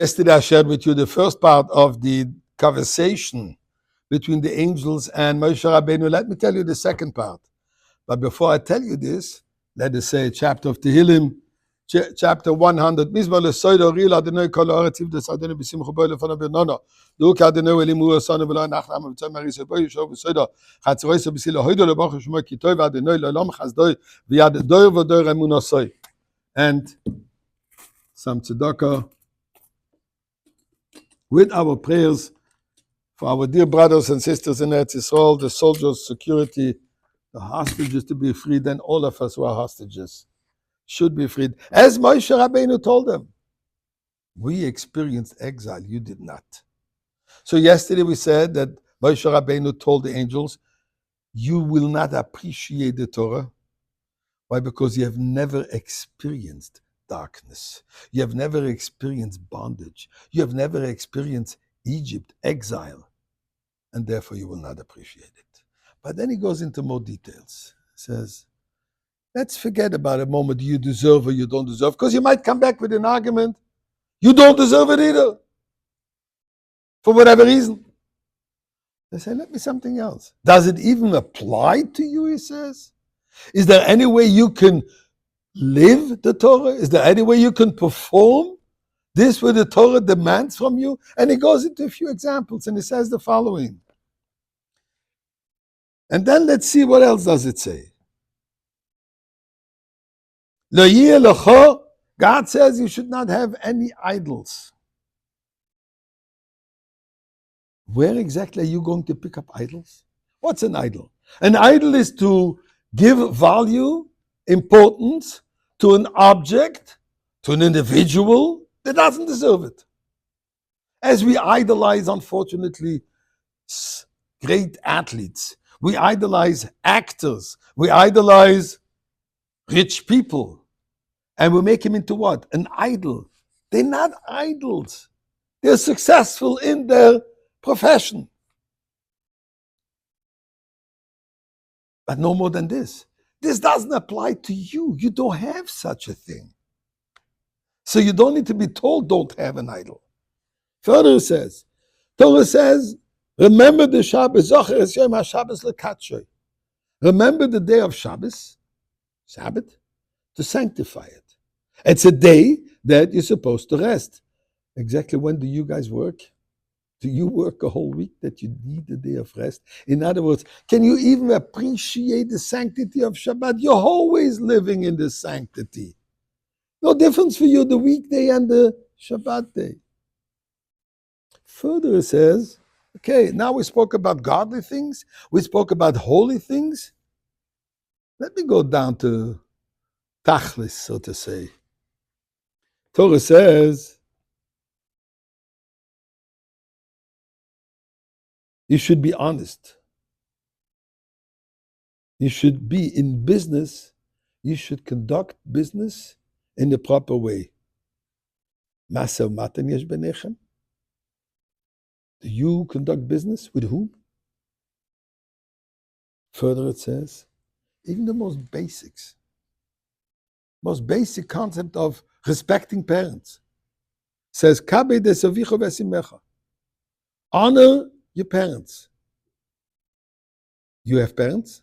Yesterday I shared with you the first part of the conversation between the angels and Moshe Rabbeinu. Let me tell you the second part. But before I tell you this, let us say a chapter of Tehillim, chapter 100. Mizmor lesoido rila Adonai kol haaretz ivdes Adonai b'simcha bo lefanav v'nono. Duke Adonai elimu asanu v'lo nachlam v'tzai maris bo yishov v'soido. Chatzrois b'silo hoido lebaruch shmo ki tov Adonai le'olam chazdoi v'yad doir v'doir emunasoi. And some tzedakah with our prayers for our dear brothers and sisters in Eretz Yisrael, the soldiers, security, the hostages to be freed, and all of us who are hostages should be freed. As Moshe Rabbeinu told them, we experienced exile, you did not. So yesterday we said that Moshe Rabbeinu told the angels, you will not appreciate the Torah. Why? Because you have never experienced darkness. You have never experienced bondage. You have never experienced Egypt, exile. And therefore you will not appreciate it. But then he goes into more details. He says, let's forget about a moment you deserve or you don't deserve, because you might come back with an argument. You don't deserve it either, for whatever reason. They say, let me something else. Does it even apply to you, he says? Is there any way you can live the Torah? Is there any way you can perform this what the Torah demands from you? And he goes into a few examples and he says the following. And then let's see what else does it say. God says you should not have any idols. Where exactly are you going to pick up idols? What's an idol? An idol is to give value, importance to an object, to an individual that doesn't deserve it. As we idolize, unfortunately, great athletes, we idolize actors, we idolize rich people, and we make him into what? An idol. They're not idols. They're successful in their profession. But no more than this. This doesn't apply to you. You don't have such a thing. So you don't need to be told don't have an idol. Further it says, Torah says, remember the Shabbos, remember the day of Shabbos, Sabbath, to sanctify it. It's a day that you're supposed to rest. Exactly when do you guys work? Do you work a whole week that you need a day of rest? In other words, can you even appreciate the sanctity of Shabbat? You're always living in the sanctity. No difference for you the weekday and the Shabbat day. Further it says, okay, now we spoke about godly things. We spoke about holy things. Let me go down to Tachlis, so to say. Torah says, you should be honest. You should be in business. You should conduct business in the proper way. Maser matan yesh benechem. Do you conduct business with whom? Further it says, even the most basic concept of respecting parents says, Kabed es avicha v'esimecha. Honor your parents. You have parents?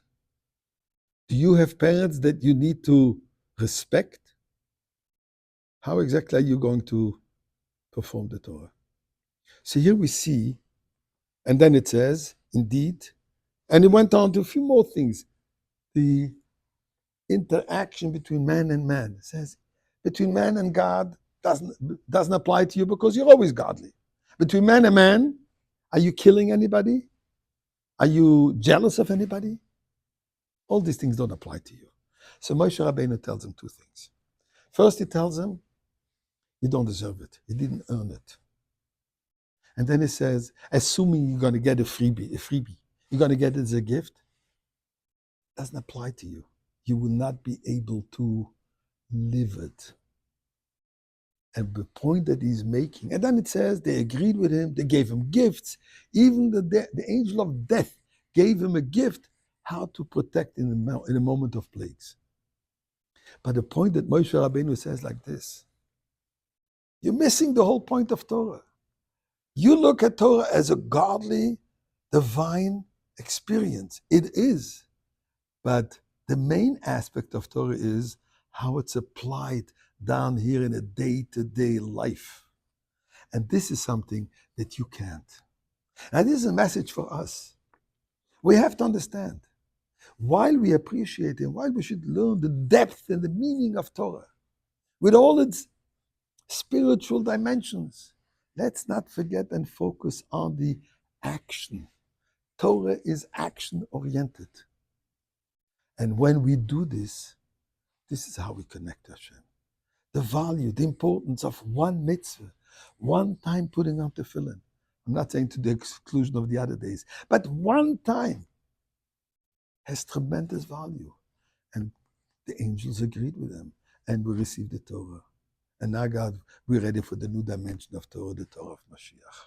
Do you have parents that you need to respect? How exactly are you going to perform the Torah? So here we see, and then it says, indeed, and it went on to a few more things. The interaction between man and man. It says, between man and God doesn't apply to you because you're always godly. Between man and man, are you killing anybody? Are you jealous of anybody? All these things don't apply to you. So Moshe Rabbeinu tells him two things. First, he tells him, you don't deserve it. You didn't earn it. And then he says, assuming you're going to get a freebie, you're going to get it as a gift, doesn't apply to you. You will not be able to live it. And the point that he's making, and then it says they agreed with him, they gave him gifts. Even the angel of death gave him a gift, how to protect in a moment of plagues. But the point that Moshe Rabbeinu says like this, You're missing the whole point of Torah. You look at Torah as a godly, divine experience. It is. But the main aspect of Torah is how it's applied down here in a day-to-day life. And this is something that you can't. And this is a message for us. We have to understand, while we appreciate it, while we should learn the depth and the meaning of Torah, with all its spiritual dimensions, let's not forget and focus on the action. Torah is action-oriented. And when we do this, this is how we connect to Hashem. The value, the importance of one mitzvah, one time putting on tefillin. I'm not saying to the exclusion of the other days, but one time has tremendous value. And the angels agreed with them, and we received the Torah. And now, God, we're ready for the new dimension of Torah, the Torah of Mashiach.